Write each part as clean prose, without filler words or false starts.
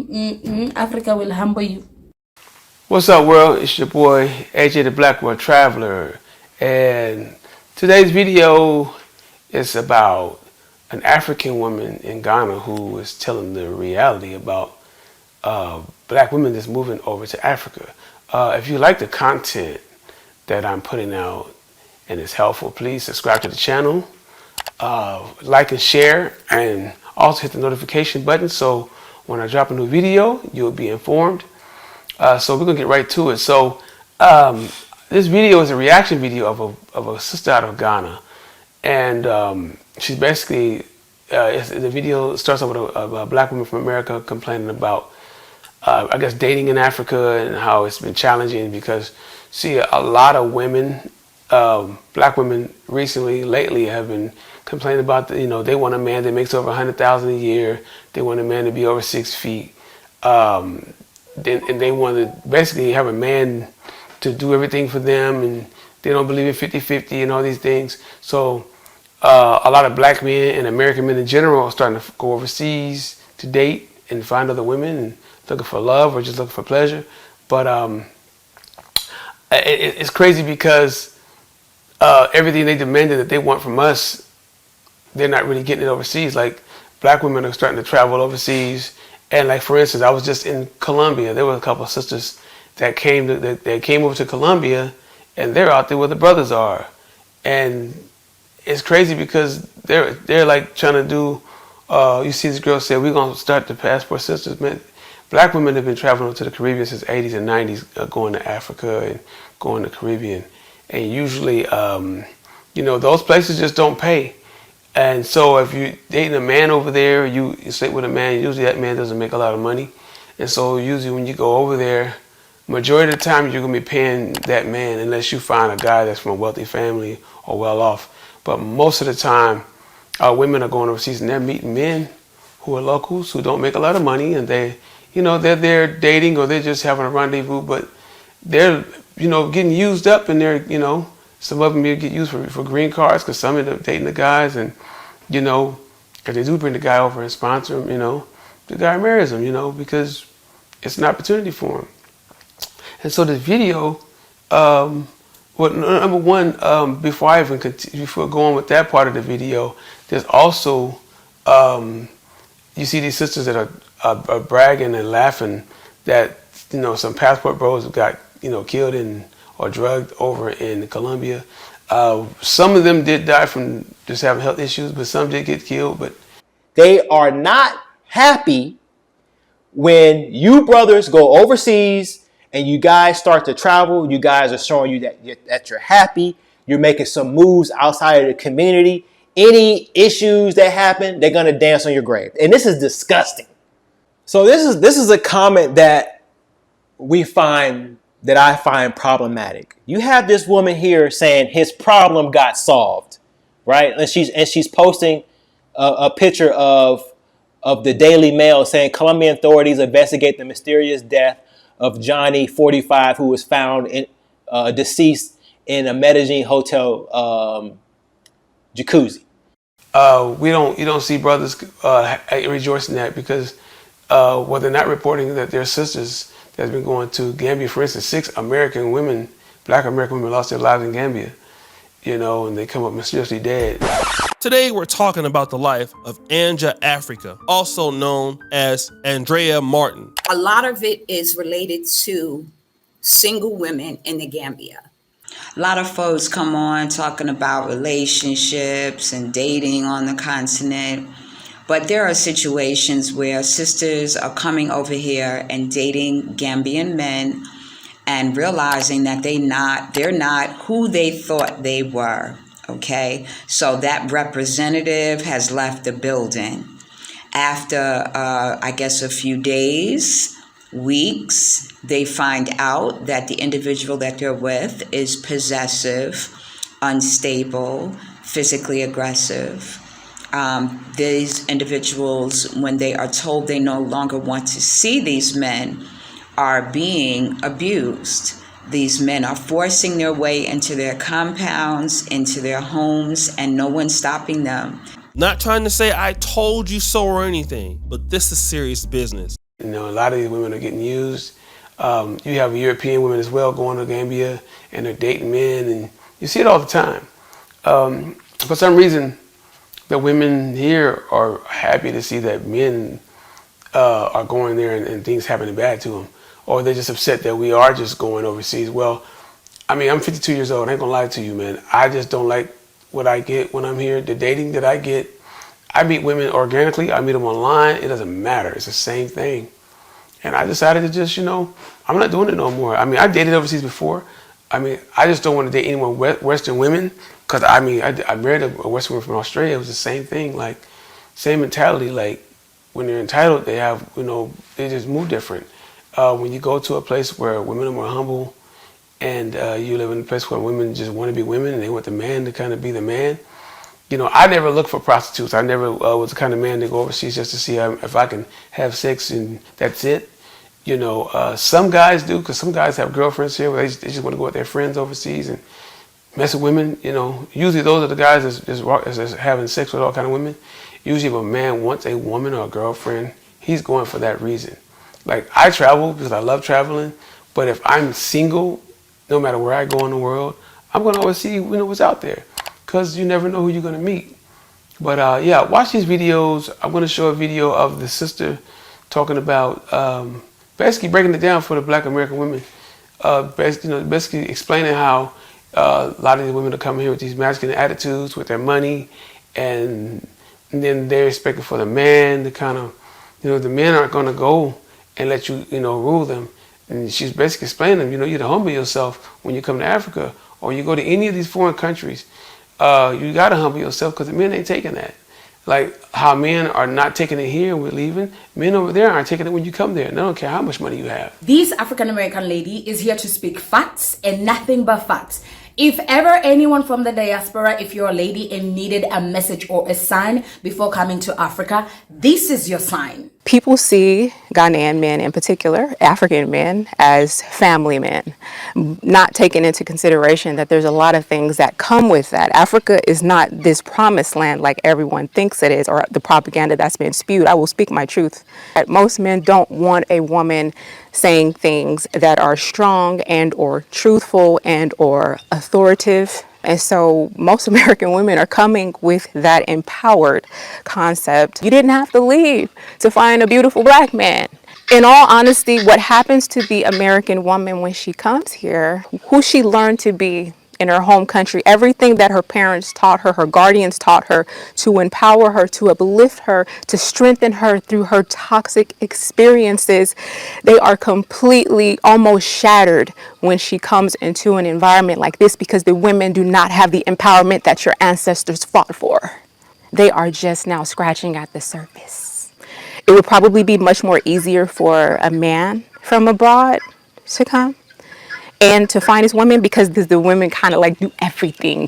Africa will humble you. What's up, world? It's your boy AJ the Black World Traveler, and today's video is about an African woman in Ghana who is telling the reality about black women that's moving over to Africa. If you like the content that I'm putting out and it's helpful, please subscribe to the channel, like and share, and also hit the notification button so when I drop a new video, you'll be informed. So we're gonna get right to it. So this video is a reaction video of a sister out of Ghana, and she's basically the video starts off with a black woman from America complaining about I guess dating in Africa and how it's been challenging because see a lot of women, black women lately have been complaining about they want a man that makes over 100,000 a year. They want a man to be over 6 feet. And they want to basically have a man to do everything for them, and they don't believe in 50-50 and all these things. So a lot of black men and American men in general are starting to go overseas to date and find other women and looking for love or just looking for pleasure. But it's crazy because everything they demanded that they want from us, they're not really getting it overseas. Like black women are starting to travel overseas. And like for instance, I was just in Colombia. There were a couple of sisters that came over to Colombia, and they're out there where the brothers are, and it's crazy because they're like trying to do. You see, this girl said we're gonna start the passport sisters. Man, black women have been traveling to the Caribbean since the 80s and 90s, going to Africa and going to the Caribbean, and usually, those places just don't pay. And so if you're dating a man over there, you sleep with a man, usually that man doesn't make a lot of money. And so usually when you go over there, majority of the time you're going to be paying that man unless you find a guy that's from a wealthy family or well off. But most of the time, women are going overseas and they're meeting men who are locals, who don't make a lot of money, and they're there dating or they're just having a rendezvous, but they're, getting used up, and they're, some of them get used for green cards because some end up dating the guys, and because they do bring the guy over and sponsor him, the guy marries him, because it's an opportunity for him. And so the video, number one, before I even before going with that part of the video, there's also you see these sisters that are bragging and laughing that some passport bros have got killed or drugged over in Colombia. Some of them did die from just having health issues, but some did get killed. But they are not happy when you brothers go overseas and you guys start to travel. You guys are showing you that you're happy. You're making some moves outside of the community. Any issues that happen, they're gonna dance on your grave, and this is disgusting. So this is a comment that I find problematic. You have this woman here saying his problem got solved, right? And she's posting a picture of the Daily Mail saying Colombian authorities investigate the mysterious death of Johnny, 45, who was found deceased in a Medellin hotel jacuzzi. You don't see brothers rejoicing that because they're not reporting that their sisters that's been going to Gambia. For instance, 6 American women, black American women, lost their lives in Gambia, and they come up mysteriously dead. Today we're talking about the life of Anja Africa, also known as Andrea Martin. A lot of it is related to single women in the Gambia. A lot of folks come on talking about relationships and dating on the continent. But there are situations where sisters are coming over here and dating Gambian men and realizing that they're not who they thought they were, okay? So that representative has left the building. After, I guess, a few days, weeks, they find out that the individual that they're with is possessive, unstable, physically aggressive. These individuals, when they are told they no longer want to see these men, are being abused. These men are forcing their way into their compounds, into their homes, and no one's stopping them. Not trying to say I told you so or anything, but this is serious business. You know, a lot of these women are getting used. You have European women as well going to Gambia and they're dating men, and you see it all the time. For some reason, the women here are happy to see that men are going there and things happening bad to them, or they're just upset that we are just going overseas. Well, I mean, I'm 52 years old. I ain't gonna lie to you, man. I just don't like what I get when I'm here. The dating that I get, I meet women organically. I meet them online. It doesn't matter. It's the same thing. And I decided to just, I'm not doing it no more. I mean, I dated overseas before. I mean, I just don't want to date any more Western women because, I mean, I married a Western woman from Australia. It was the same thing, like, same mentality. Like, when they're entitled, they have, they just move different. When you go to a place where women are more humble and you live in a place where women just want to be women and they want the man to kind of be the man, I never looked for prostitutes. I never was the kind of man to go overseas just to see if I can have sex and that's it. Some guys do, because some guys have girlfriends here where they just want to go with their friends overseas and mess with women. Usually those are the guys that's having sex with all kind of women. Usually if a man wants a woman or a girlfriend, he's going for that reason. Like, I travel because I love traveling, but if I'm single, no matter where I go in the world, I'm going to always see what's out there, because you never know who you're going to meet. But yeah, watch these videos. I'm going to show a video of the sister talking about basically breaking it down for the Black American women. Basically explaining how a lot of these women are coming here with these masculine attitudes, with their money, and then they're expecting for the man to kind of, the men aren't going to go and let you, rule them. And she's basically explaining them, you to humble yourself when you come to Africa or you go to any of these foreign countries. You got to humble yourself because the men ain't taking that. Like how men are not taking it here and we're leaving, men over there aren't taking it when you come there. And they don't care how much money you have. This African American lady is here to speak facts and nothing but facts. If ever anyone from the diaspora, if you're a lady and needed a message or a sign before coming to Africa, this is your sign. People see Ghanaian men, in particular, African men, as family men, not taking into consideration that there's a lot of things that come with that. Africa is not this promised land like everyone thinks it is, or the propaganda that's been spewed. I will speak my truth. Most men don't want a woman saying things that are strong and or truthful and or authoritative. And so most American women are coming with that empowered concept. You didn't have to leave to find a beautiful Black man. In all honesty, what happens to the American woman when she comes here, who she learned to be in her home country, everything that her parents taught her, her guardians taught her, to empower her, to uplift her, to strengthen her through her toxic experiences, they are completely almost shattered when she comes into an environment like this, because the women do not have the empowerment that your ancestors fought for. They are just now scratching at the surface. It would probably be much more easier for a man from abroad to come and to find his women, because the women kind of like do everything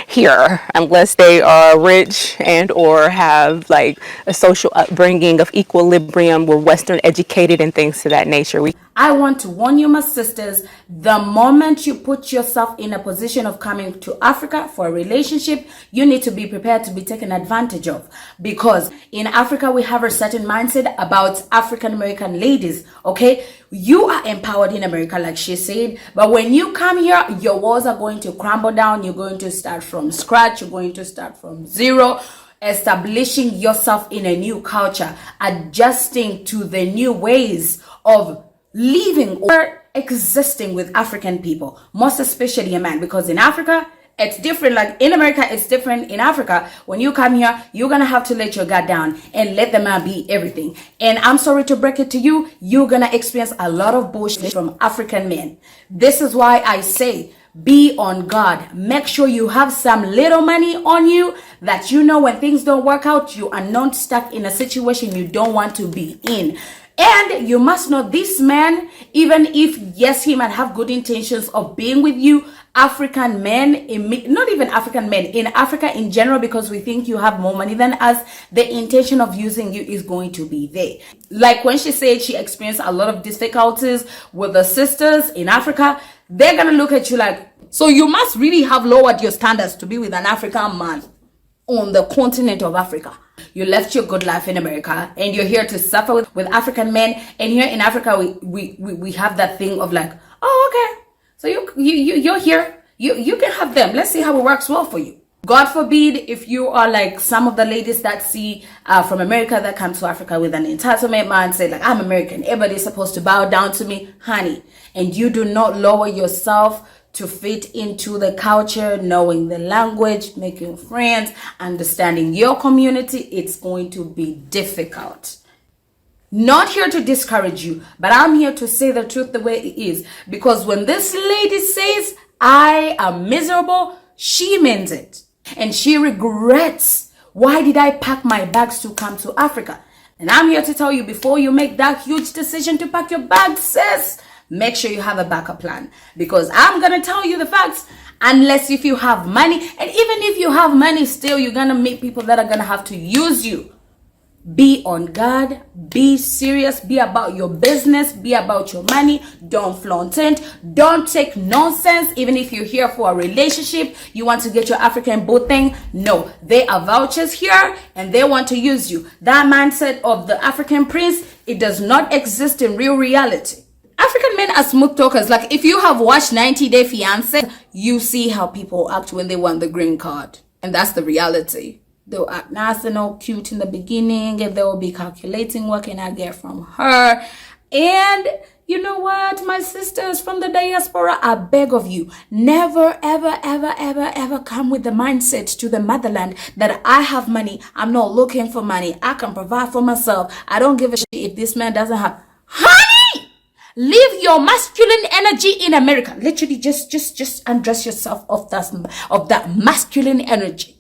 here, unless they are rich and or have like a social upbringing of equilibrium, we're Western educated and things to that nature. I want to warn you, my sisters, the moment you put yourself in a position of coming to Africa for a relationship, you need to be prepared to be taken advantage of. Because in Africa, we have a certain mindset about African American ladies, okay? You are empowered in America, like she said, but when you come here, your walls are going to crumble down. You're going to start from scratch. You're going to start from zero, establishing yourself in a new culture, adjusting to the new ways of living or existing with African people, most especially a man, because in Africa, it's different. Like in America, it's different. In Africa, when you come here, you're going to have to let your guard down and let the man be everything. And I'm sorry to break it to you, you're going to experience a lot of bullshit from African men. This is why I say, be on guard. Make sure you have some little money on you, that when things don't work out, you are not stuck in a situation you don't want to be in. And you must know this man, even if, yes, he might have good intentions of being with you, African men, not even African men, in Africa in general, because we think you have more money than us, the intention of using you is going to be there. Like when she said she experienced a lot of difficulties with the sisters in Africa, they're going to look at you like, so you must really have lowered your standards to be with an African man. on the continent of Africa. You left your good life in America and you're here to suffer with African men. And here in Africa, we have that thing of like, oh, okay, so you're here. You can have them. Let's see how it works well for you. God forbid if you are like some of the ladies that see from America that come to Africa with an entitlement mindset, like I'm American, everybody's supposed to bow down to me, honey, and you do not lower yourself to fit into the culture, knowing the language, making friends, understanding your community, it's going to be difficult. Not here to discourage you, but I'm here to say the truth the way it is. Because when this lady says, I am miserable, she means it. And she regrets, why did I pack my bags to come to Africa? And I'm here to tell you, before you make that huge decision to pack your bags, sis, make sure you have a backup plan. Because I'm going to tell you the facts, unless if you have money, and even if you have money still, you're going to meet people that are going to have to use you. Be on guard, be serious, be about your business, be about your money. Don't flaunt it, don't take nonsense. Even if you're here for a relationship, you want to get your African boo thing, no, they are vouchers here and they want to use you. That mindset of the African prince, it does not exist in real reality. African men are smooth talkers. Like if you have watched 90 Day Fiancé, you see how people act when they want the green card. And that's the reality. They'll act nice and all cute in the beginning, and they'll be calculating what can I get from her. And you know what, my sisters from the diaspora, I beg of you, never, ever, ever, ever, ever come with the mindset to the motherland that I have money. I'm not looking for money. I can provide for myself. I don't give a shit if this man doesn't have. Honey! Leave your masculine energy in America. Literally, just undress yourself of that masculine energy.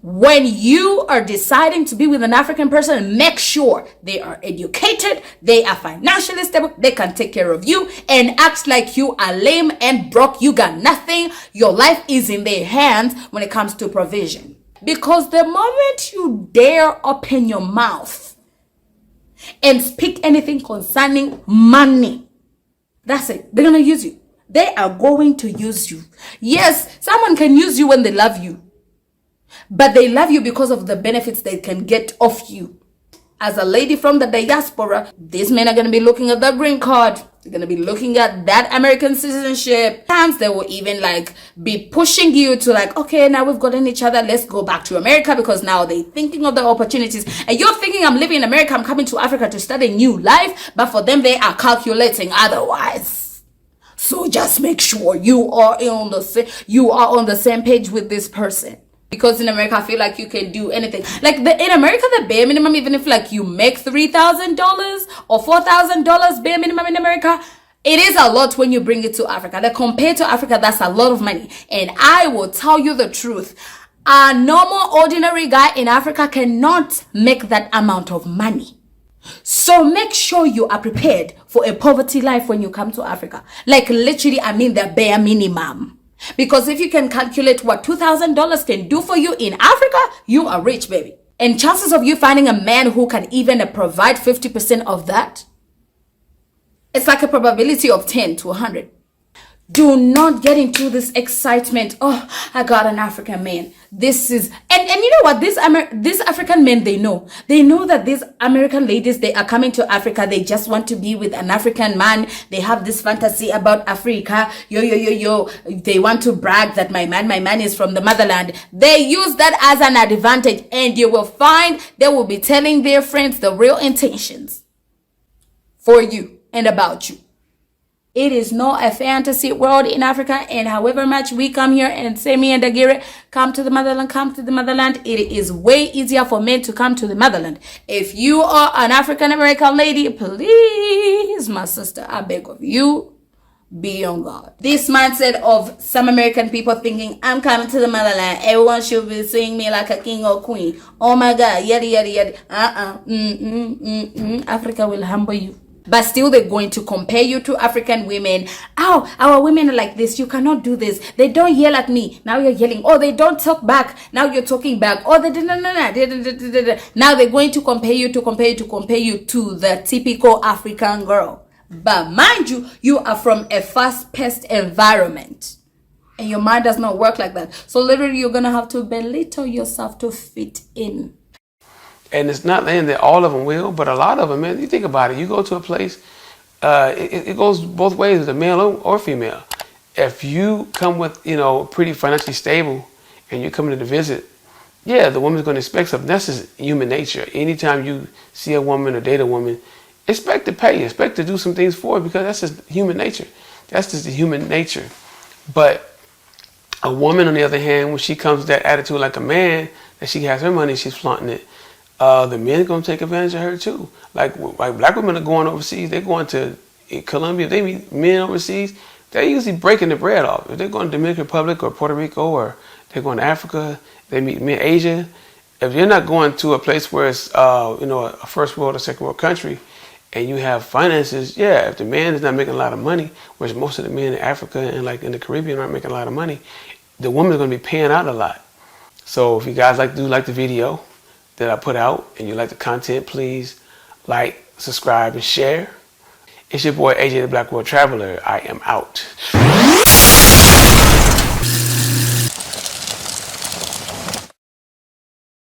When you are deciding to be with an African person, make sure they are educated, they are financially stable, they can take care of you, and act like you are lame and broke, you got nothing. Your life is in their hands when it comes to provision. Because the moment you dare open your mouth and speak anything concerning money, that's it. They're going to use you. They are going to use you. Yes, someone can use you when they love you. But they love you because of the benefits they can get off you. As a lady from the diaspora, these men are going to be looking at the green card. They're going to be looking at that American citizenship. Sometimes they will even like be pushing you to like, okay, now we've gotten each other. Let's go back to America, because now they're thinking of the opportunities. And you're thinking, I'm living in America, I'm coming to Africa to start a new life. But for them, they are calculating otherwise. So just make sure you are on the same page with this person. Because in America, I feel like you can do anything. Like in America, the bare minimum, even if like you make $3,000 or $4,000 bare minimum in America, it is a lot when you bring it to Africa. Like compared to Africa, that's a lot of money. And I will tell you the truth. A normal, ordinary guy in Africa cannot make that amount of money. So make sure you are prepared for a poverty life when you come to Africa. Like literally, I mean the bare minimum. Because if you can calculate what $2,000 can do for you in Africa, you are rich, baby. And chances of you finding a man who can even provide 50% of that, it's like a probability of 10 to 100. Do not get into this excitement. Oh, I got an African man. This is, and you know what? These African men, they know that these American ladies, they are coming to Africa. They just want to be with an African man. They have this fantasy about Africa. Yo. They want to brag that my man is from the motherland. They use that as an advantage, and you will find they will be telling their friends the real intentions for you and about you. It is not a fantasy world in Africa, and however much we come here and say me and Dagire, come to the motherland, it is way easier for men to come to the motherland. If you are an African American lady, please, my sister, I beg of you, be on guard. This mindset of some American people thinking, I'm coming to the motherland, everyone should be seeing me like a king or queen. Oh my God, yada. Africa will humble you. But still, they're going to compare you to African women. Oh, our women are like this. You cannot do this. They don't yell at me. Now you're yelling. Oh, they don't talk back. Now you're talking back. Oh, they no. Now they're going to compare you to the typical African girl. But mind you, you are from a fast-paced environment. And your mind does not work like that. So literally, you're going to have to belittle yourself to fit in. And it's not saying that all of them will, but a lot of them, man, you think about it. You go to a place, it goes both ways, the male or female. If you come with, pretty financially stable and you're coming to visit, yeah, the woman's going to expect something. That's just human nature. Anytime you see a woman or date a woman, expect to pay, expect to do some things for her, because that's just human nature. That's just the human nature. But a woman, on the other hand, when she comes with that attitude like a man, that she has her money, she's flaunting it, the men are going to take advantage of her too. Like black women are going overseas. They're going to Colombia. If they meet men overseas, they're usually breaking the bread off. If they're going to Dominican Republic or Puerto Rico, or they're going to Africa, they meet men Asia. If you're not going to a place where it's a first world or second world country, and you have finances, yeah, if the man is not making a lot of money, which most of the men in Africa and like in the Caribbean aren't making a lot of money, the woman's going to be paying out a lot. So if you guys do like the video that I put out and you like the content, please like, subscribe, and share. It's your boy AJ the Black World Traveler. I am out.